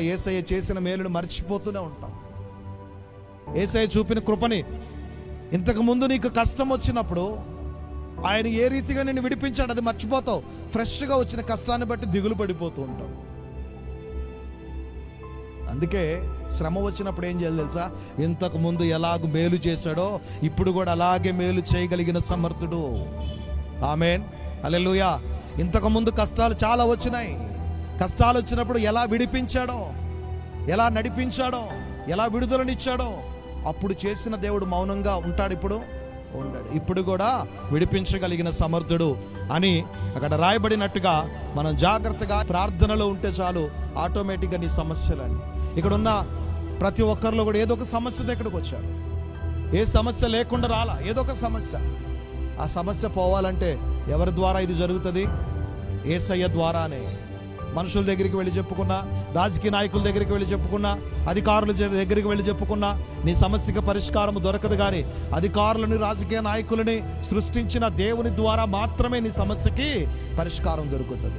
యేసయ్య చేసిన మేలును మర్చిపోతూనే ఉంటాం. యేసయ్య చూపిన కృపని, ఇంతకుముందు నీకు కష్టం వచ్చినప్పుడు ఆయన ఏ రీతిగా నిన్ను విడిపించాడు అది మర్చిపోతావు. ఫ్రెష్గా వచ్చిన కష్టాన్ని బట్టి దిగులు పడిపోతూ ఉంటావు. అందుకే శ్రమ వచ్చినప్పుడు ఏం చేయాలి తెలుసా? ఇంతకు ముందు ఎలాగ మేలు చేశాడో ఇప్పుడు కూడా అలాగే మేలు చేయగలిగిన సమర్థుడు. ఆమేన్, హల్లెలూయా. ఇంతకు ముందు కష్టాలు చాలా వచ్చినాయి. కష్టాలు వచ్చినప్పుడు ఎలా విడిపించాడో, ఎలా నడిపించాడో, ఎలా విడుదలనిచ్చాడో అప్పుడు చేసిన దేవుడు మౌనంగా ఉంటాడు? ఇప్పుడు ఉండడు. ఇప్పుడు కూడా విడిపించగలిగిన సమర్థుడు అని అక్కడ రాయబడినట్టుగా మనం జాగ్రత్తగా ప్రార్థనలో ఉంటే చాలు, ఆటోమేటిక్గా నీ సమస్యలని. ఇక్కడ ఉన్న ప్రతి ఒక్కరిలో కూడా ఏదో ఒక సమస్య దగ్గరకు వచ్చారు. ఏ సమస్య లేకుండా రాలా, ఏదో ఒక సమస్య. ఆ సమస్య పోవాలంటే ఎవరి ద్వారా ఇది జరుగుతుంది? యేసయ్య ద్వారానే. మనుషుల దగ్గరికి వెళ్ళి చెప్పుకున్నా, రాజకీయ నాయకుల దగ్గరికి వెళ్ళి చెప్పుకున్నా, అధికారుల దగ్గరికి వెళ్ళి చెప్పుకున్నా నీ సమస్యకి పరిష్కారం దొరకదు. కానీ అధికారులని, రాజకీయ నాయకులని సృష్టించిన దేవుని ద్వారా మాత్రమే నీ సమస్యకి పరిష్కారం దొరుకుతుంది.